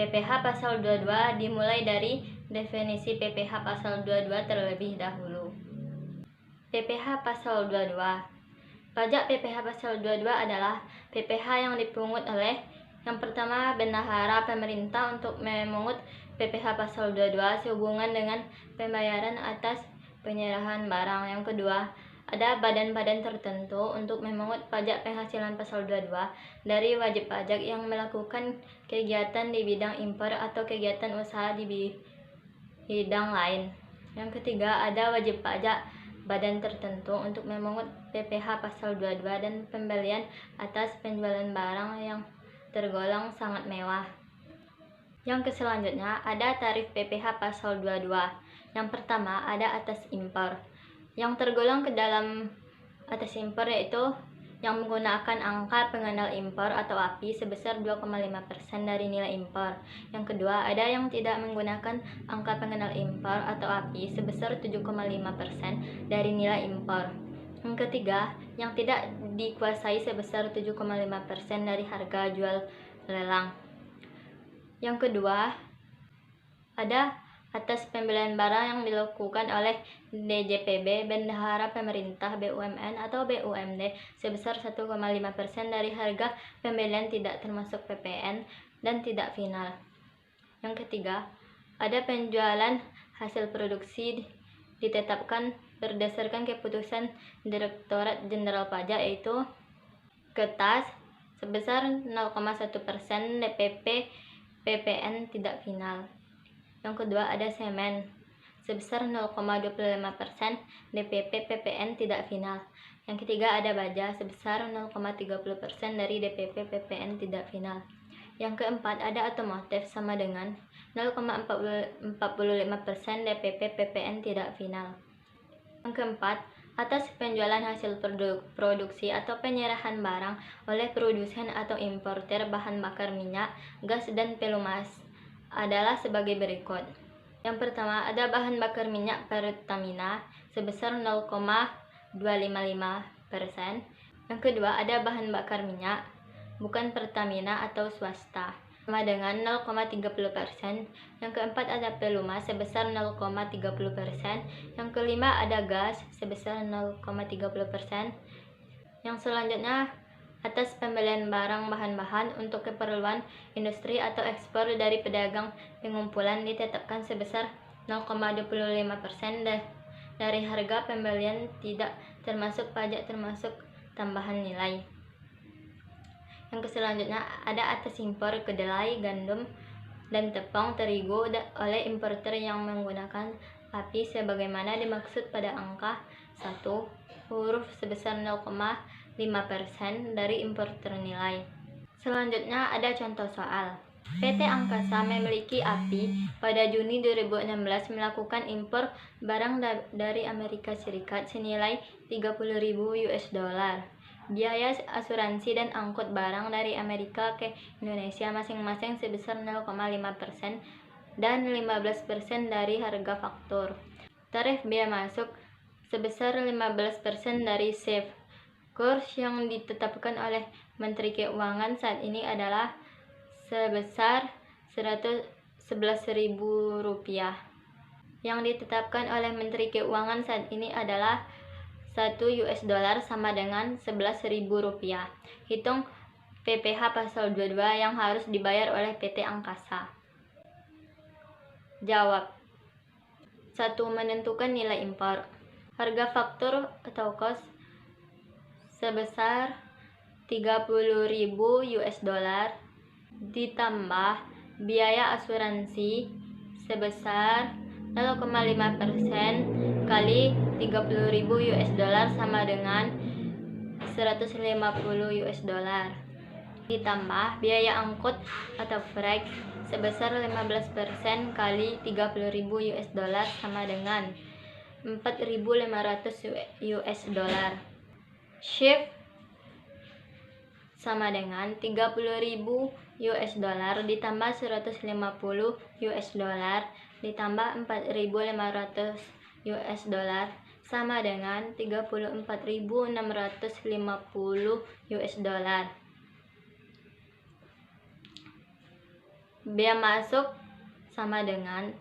PPh pasal 22 dimulai dari definisi PPh pasal 22 terlebih dahulu. PPh pasal 22. Pajak PPh pasal 22 adalah PPh yang dipungut oleh yang pertama, bendahara pemerintah untuk memungut PPh pasal 22 sehubungan dengan pembayaran atas penyerahan barang. Yang kedua, ada badan-badan tertentu untuk memungut pajak penghasilan pasal 22 dari wajib pajak yang melakukan kegiatan di bidang impor atau kegiatan usaha di bidang lain. Yang ketiga, ada wajib pajak badan tertentu untuk memungut PPh pasal 22 dan pembelian atas penjualan barang yang tergolong sangat mewah. Yang selanjutnya ada tarif PPh pasal 22. Yang pertama ada atas impor. Yang tergolong ke dalam atas impor yaitu yang menggunakan angka pengenal impor atau API sebesar 2,5% dari nilai impor. Yang kedua, ada yang tidak menggunakan angka pengenal impor atau API sebesar 7,5% dari nilai impor. Yang ketiga, yang tidak dikuasai sebesar 7,5% dari harga jual lelang. Yang kedua, ada atas pembelian barang yang dilakukan oleh DJPB, bendahara pemerintah, BUMN atau BUMD sebesar 1,5% dari harga pembelian tidak termasuk PPN dan tidak final. Yang ketiga, ada penjualan hasil produksi ditetapkan berdasarkan keputusan Direktorat Jenderal Pajak yaitu kertas sebesar 0,1% DPP PPN tidak final. Yang kedua ada semen sebesar 0,25% DPP PPN tidak final. Yang ketiga ada baja sebesar 0,30% dari DPP PPN tidak final. Yang keempat ada otomotif sama dengan 0,45% DPP PPN tidak final. Yang keempat, atas penjualan hasil produksi atau penyerahan barang oleh produsen atau importer bahan bakar minyak, gas, dan pelumas adalah sebagai berikut. Yang pertama, ada bahan bakar minyak Pertamina sebesar 0,255%. Yang kedua, ada bahan bakar minyak bukan Pertamina atau swasta sama dengan 0,30%. Yang keempat ada pelumas sebesar 0,30%. Yang kelima ada gas sebesar 0,30%. Yang selanjutnya atas pembelian barang bahan-bahan untuk keperluan industri atau ekspor dari pedagang pengumpulan ditetapkan sebesar 0,25% dari harga pembelian tidak termasuk pajak termasuk tambahan nilai. Yang selanjutnya ada atas impor kedelai, gandum, dan tepung terigu oleh importer yang menggunakan API sebagaimana dimaksud pada angka 1 huruf sebesar 0,5% dari importer nilai. Selanjutnya ada contoh soal. PT Angkasa memiliki API pada Juni 2016 melakukan impor barang dari Amerika Serikat senilai 30.000 US dollar. Biaya asuransi dan angkut barang dari Amerika ke Indonesia masing-masing sebesar 0,5% dan 15% dari harga faktur. Tarif bea masuk sebesar 15% dari SAF. Kurs yang ditetapkan oleh Menteri Keuangan saat ini adalah sebesar Rp111.000. Yang ditetapkan oleh Menteri Keuangan saat ini adalah 1 US dollar sama dengan Rp11.000. Hitung PPh pasal 22 yang harus dibayar oleh PT Angkasa. Jawab. 1. Menentukan nilai impor. Harga faktur atau cost sebesar 30.000 US dollar ditambah biaya asuransi sebesar 0,5% kali 30.000 US dollar sama dengan 150 US dollar ditambah biaya angkut atau freight sebesar 15% kali 30.000 US dollar sama dengan 4.500 US dollar. Shift sama dengan 30.000 US dollar ditambah 150 US dollar ditambah 4.500 US dollar sama dengan 34.650 US dollar. Bea masuk sama dengan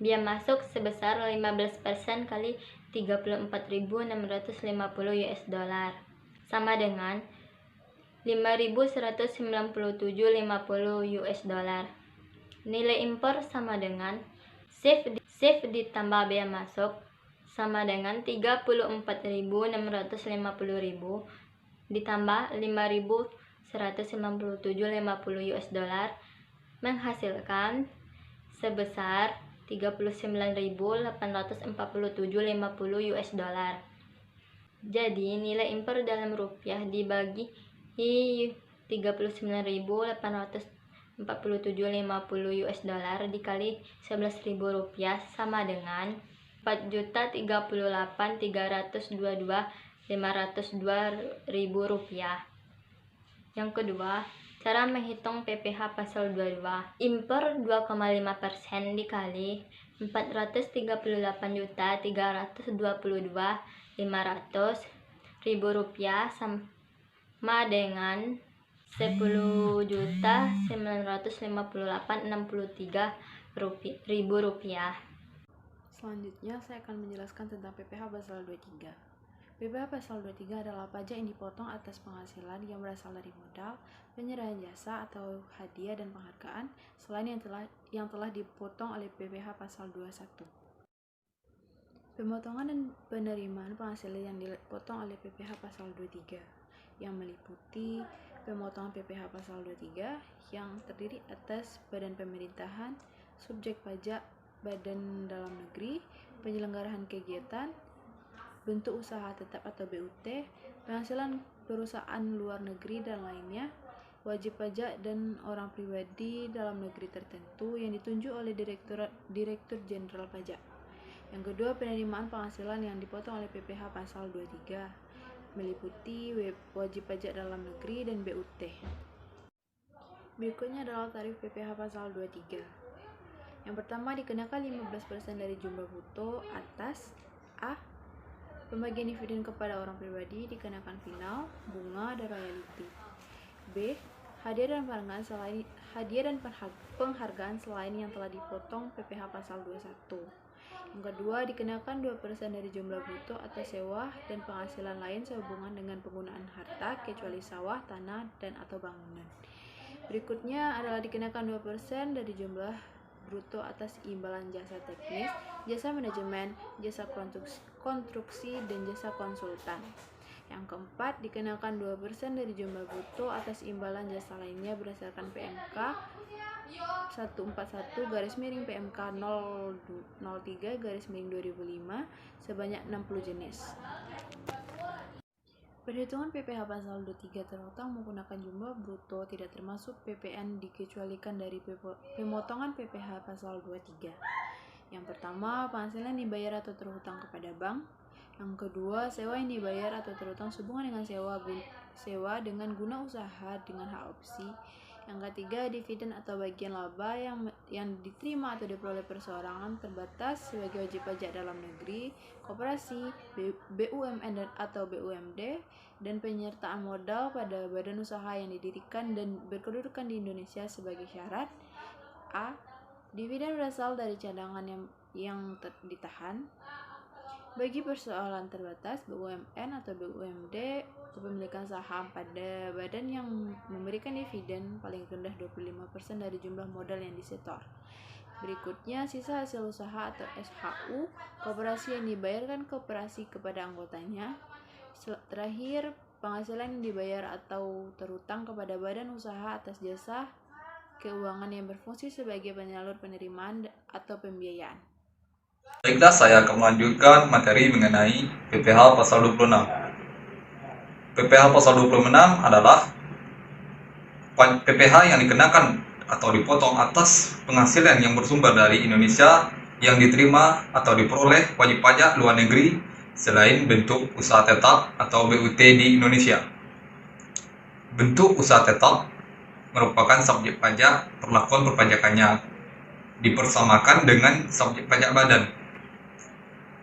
bea masuk sebesar 15% kali 34.650 US dollar sama dengan 5.197,50 US dollar. Nilai impor sama dengan shift ditambah bea masuk sama dengan 34.650.000 ditambah 5.197,50 US dollar menghasilkan sebesar 39.847,50 US dollar. Jadi nilai impor dalam rupiah dibagi 39.847,50 US dollar dikali 11.000 rupiah sama dengan 4.388.322.502 rupiah. Yang kedua, cara menghitung PPh pasal 22. Impor 2,5% dikali 438.322.500 rupiah sama dengan 10.958.63 rupiah. Selanjutnya saya akan menjelaskan tentang PPh pasal 23. PPh pasal 23 adalah pajak yang dipotong atas penghasilan yang berasal dari modal, penyerahan jasa atau hadiah dan penghargaan selain yang telah dipotong oleh PPh pasal 21. Pemotongan dan penerimaan penghasilan yang dipotong oleh PPh pasal 23 yang meliputi pemotongan PPh pasal 23 yang terdiri atas badan pemerintahan, subjek pajak, badan dalam negeri, penyelenggaraan kegiatan, bentuk usaha tetap atau BUT, penghasilan perusahaan luar negeri dan lainnya, wajib pajak dan orang pribadi dalam negeri tertentu yang ditunjuk oleh Direktur Jenderal Pajak. Yang kedua, penerimaan penghasilan yang dipotong oleh PPh pasal 23 meliputi wajib pajak dalam negeri dan BUT. Berikutnya adalah tarif PPh pasal 23. Yang pertama, dikenakan 15% dari jumlah bruto atas A. Pembagian dividen kepada orang pribadi dikenakan final, bunga, dan royalti. B. Hadiah dan penghargaan selain yang telah dipotong PPh pasal 21. Yang kedua, dikenakan 2% dari jumlah bruto atas sewa dan penghasilan lain sehubungan dengan penggunaan harta kecuali sawah, tanah, dan atau bangunan. Berikutnya adalah dikenakan 2% dari jumlah bruto atas imbalan jasa teknis, jasa manajemen, jasa konstruksi, dan jasa konsultan. Yang keempat, dikenakan 2% dari jumlah bruto atas imbalan jasa lainnya berdasarkan PMK 141/PMK 003/2005 sebanyak 60 jenis. Perhitungan PPh pasal 23 terutang menggunakan jumlah bruto tidak termasuk PPN dikecualikan dari pemotongan PPh pasal 23. Yang pertama, penghasilan dibayar atau terhutang kepada bank. Yang kedua, sewa yang dibayar atau terhutang sehubungan dengan sewa dengan guna usaha dengan hak opsi. Yang ketiga, dividen atau bagian laba yang diterima atau diperoleh perseorangan terbatas sebagai wajib pajak dalam negeri, koperasi, BUMN atau BUMD, dan penyertaan modal pada badan usaha yang didirikan dan berkedudukan di Indonesia sebagai syarat. A. Dividen berasal dari cadangan yang ditahan. Bagi persoalan terbatas, BUMN atau BUMD, kepemilikan saham pada badan yang memberikan dividen paling rendah 25% dari jumlah modal yang disetor. Berikutnya, sisa hasil usaha atau SHU, koperasi yang dibayarkan koperasi kepada anggotanya. Terakhir, penghasilan yang dibayar atau terhutang kepada badan usaha atas jasa keuangan yang berfungsi sebagai penyalur penerimaan atau pembiayaan. Baiklah, saya akan melanjutkan materi mengenai PPh pasal 26. PPh pasal 26 adalah PPh yang dikenakan atau dipotong atas penghasilan yang bersumber dari Indonesia yang diterima atau diperoleh wajib pajak luar negeri selain bentuk usaha tetap atau BUT di Indonesia. Bentuk usaha tetap merupakan subjek pajak perlakuan perpajakannya dipersamakan dengan subjek pajak badan.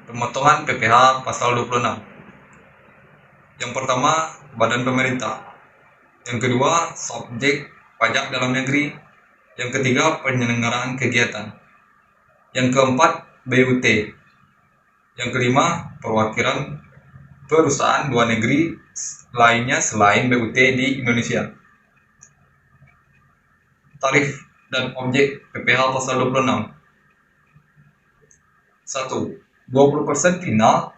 Pemotongan PPh pasal 26. Yang pertama, badan pemerintah. Yang kedua, subjek pajak dalam negeri. Yang ketiga, penyelenggaraan kegiatan. Yang keempat, BUT. Yang kelima, perwakilan perusahaan luar negeri lainnya selain BUT di Indonesia. Tarif dan objek PPh pasal 26. 1. 20% final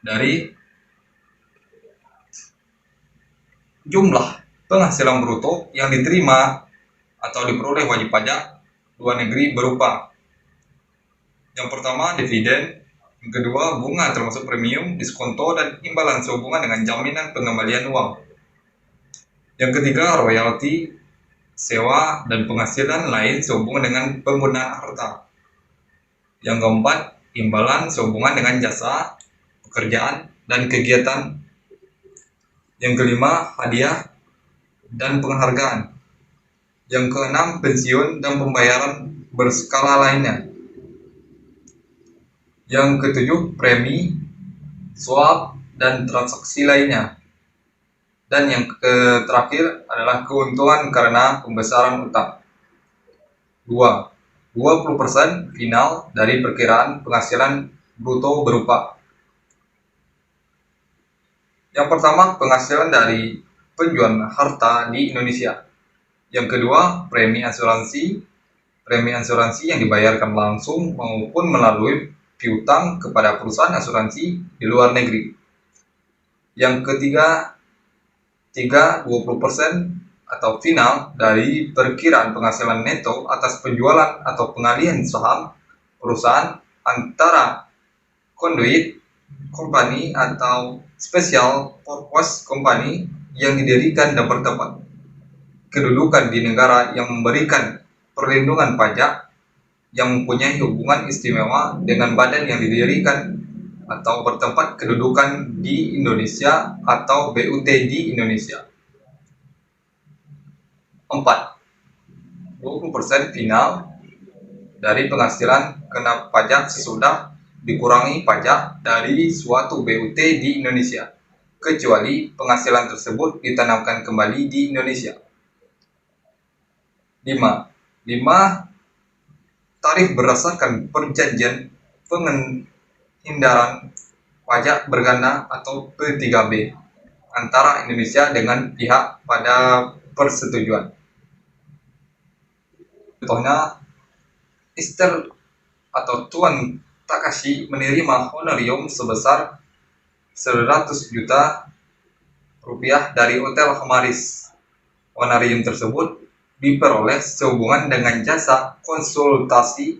dari jumlah penghasilan bruto yang diterima atau diperoleh wajib pajak luar negeri berupa: yang pertama, dividen; yang kedua, bunga termasuk premium, diskonto, dan imbalan sehubungan dengan jaminan pengembalian uang; yang ketiga, royalti, sewa, dan penghasilan lain sehubungan dengan penggunaan harta; yang keempat, imbalan sehubungan dengan jasa, pekerjaan, dan kegiatan; yang kelima, hadiah dan penghargaan; yang keenam, pensiun dan pembayaran berskala lainnya; yang ketujuh, premi, swap, dan transaksi lainnya; dan yang terakhir adalah keuntungan karena pembesaran utang. 2. 20% final dari perkiraan penghasilan bruto berupa: yang pertama, penghasilan dari penjualan harta di Indonesia; yang kedua, premi asuransi yang dibayarkan langsung maupun melalui piutang kepada perusahaan asuransi di luar negeri; yang ketiga, 20% atau final dari perkiraan penghasilan neto atas penjualan atau pengalihan saham perusahaan antara conduit company atau special purpose company yang didirikan dan bertempat kedudukan di negara yang memberikan perlindungan pajak, yang mempunyai hubungan istimewa dengan badan yang didirikan atau bertempat kedudukan di Indonesia atau BUT di Indonesia. 4. 20% final dari penghasilan kena pajak sesudah dikurangi pajak dari suatu BUT di Indonesia, kecuali penghasilan tersebut ditanamkan kembali di Indonesia. 5. Tarif berdasarkan perjanjian penghindaran pajak berganda atau P3B antara Indonesia dengan pihak pada persetujuan. Contohnya, Esther atau Tuan Takashi menerima honorium sebesar 100 juta rupiah dari Hotel Hamaris. Honorium tersebut diperoleh sehubungan dengan jasa konsultasi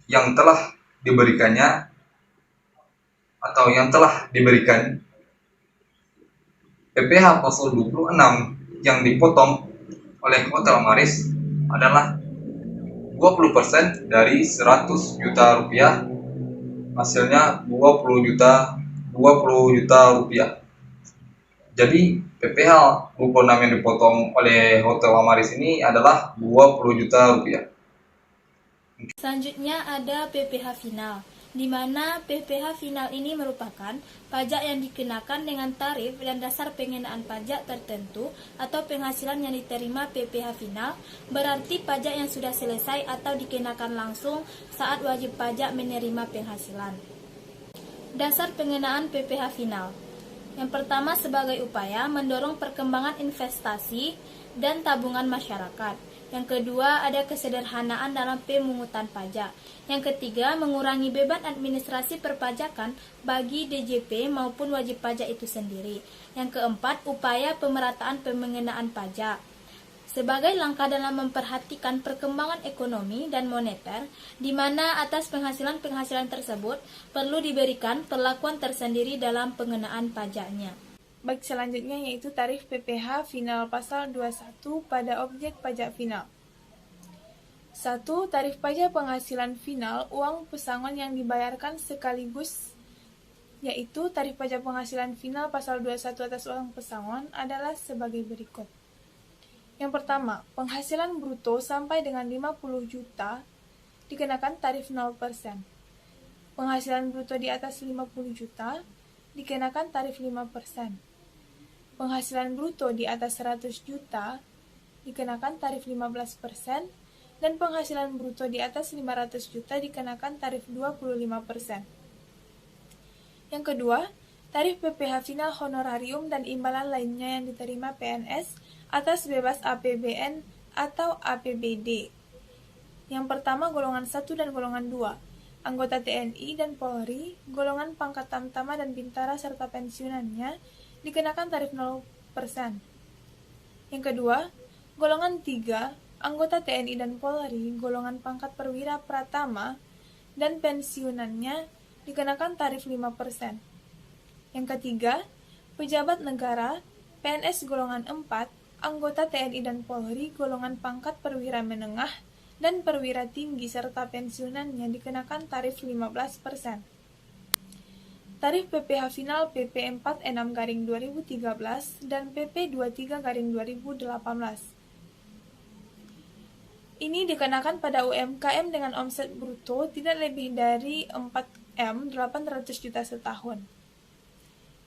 yang telah diberikannya atau yang telah diberikan. PPh pasal 26 yang dipotong oleh Hotel Hamaris adalah 20% dari 100 juta rupiah, hasilnya 20 juta rupiah. Jadi PPh 26 yang dipotong oleh Hotel Hamaris ini adalah 20 juta rupiah. Selanjutnya ada PPh final, di mana PPh final ini merupakan pajak yang dikenakan dengan tarif dan dasar pengenaan pajak tertentu atau penghasilan yang diterima PPh final, berarti pajak yang sudah selesai atau dikenakan langsung saat wajib pajak menerima penghasilan. Dasar pengenaan PPh final. Yang pertama, sebagai upaya mendorong perkembangan investasi dan tabungan masyarakat. Yang kedua, ada kesederhanaan dalam pemungutan pajak. Yang ketiga, mengurangi beban administrasi perpajakan bagi DJP maupun wajib pajak itu sendiri. Yang keempat, upaya pemerataan pengenaan pajak. Sebagai langkah dalam memperhatikan perkembangan ekonomi dan moneter, di mana atas penghasilan-penghasilan tersebut perlu diberikan perlakuan tersendiri dalam pengenaan pajaknya. Baik, selanjutnya yaitu tarif PPh final pasal 21 pada objek pajak final. 1. Tarif pajak penghasilan final uang pesangon yang dibayarkan sekaligus, yaitu tarif pajak penghasilan final pasal 21 atas uang pesangon adalah sebagai berikut. Yang pertama, penghasilan bruto sampai dengan 50 juta dikenakan tarif 0%. Penghasilan bruto di atas 50 juta dikenakan tarif 5%. Penghasilan bruto di atas 100 juta dikenakan tarif 15%, dan penghasilan bruto di atas 500 juta dikenakan tarif 25%. Yang kedua, tarif PPh final honorarium dan imbalan lainnya yang diterima PNS atas bebas APBN atau APBD. Yang pertama golongan 1 dan golongan 2, anggota TNI dan Polri, golongan pangkat tamtama dan bintara serta pensiunannya dikenakan tarif 0%. Yang kedua, golongan 3, anggota TNI dan Polri, golongan pangkat perwira pratama dan pensiunannya dikenakan tarif 5%. Yang ketiga, pejabat negara, PNS golongan 4, anggota TNI dan Polri, golongan pangkat perwira menengah dan perwira tinggi serta pensiunannya dikenakan tarif 15%. Tarif PPh final PP 46/2013 dan PP 23/2018. Ini dikenakan pada UMKM dengan omset bruto tidak lebih dari 4M800 juta setahun.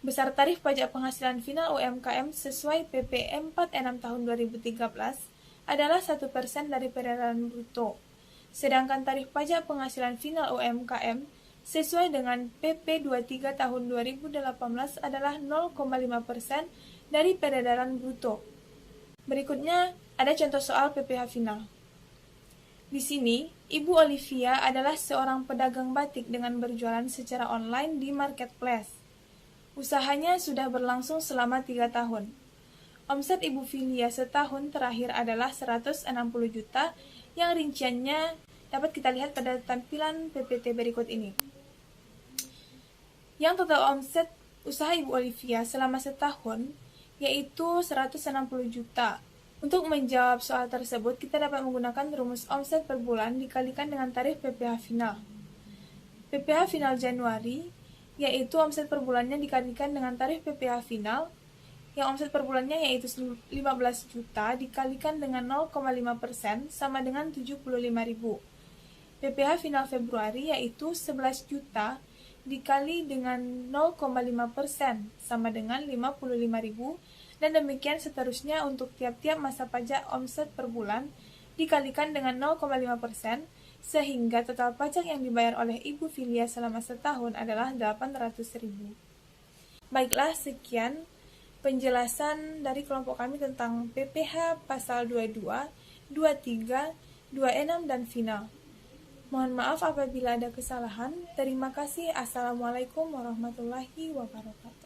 Besar tarif pajak penghasilan final UMKM sesuai PP 46 tahun 2013 adalah 1% dari peredaran bruto. Sedangkan tarif pajak penghasilan final UMKM sesuai dengan PP 23 tahun 2018 adalah 0,5% dari peredaran bruto. Berikutnya ada contoh soal PPh final. Di sini, Ibu Olivia adalah seorang pedagang batik dengan berjualan secara online di marketplace. Usahanya sudah berlangsung selama 3 tahun. Omset Ibu Filia setahun terakhir adalah 160 juta yang rinciannya dapat kita lihat pada tampilan PPT berikut ini. Yang total omset usaha Ibu Olivia selama setahun yaitu 160 juta. Untuk menjawab soal tersebut, kita dapat menggunakan rumus omset per bulan dikalikan dengan tarif PPh final. PPh final Januari yaitu omset per bulannya dikalikan dengan tarif PPh final yang omset per bulannya yaitu 15 juta dikalikan dengan 0,5% sama dengan 75.000. PPh final Februari yaitu 11 juta dikali dengan 0,5% sama dengan 55.000 dan demikian seterusnya untuk tiap-tiap masa pajak omset per bulan dikalikan dengan 0,5% sehingga total pajak yang dibayar oleh Ibu Filia selama setahun adalah 800.000. Baiklah, sekian penjelasan dari kelompok kami tentang PPh pasal 22, 23, 26, dan final. Mohon maaf apabila ada kesalahan. Terima kasih. Assalamualaikum warahmatullahi wabarakatuh.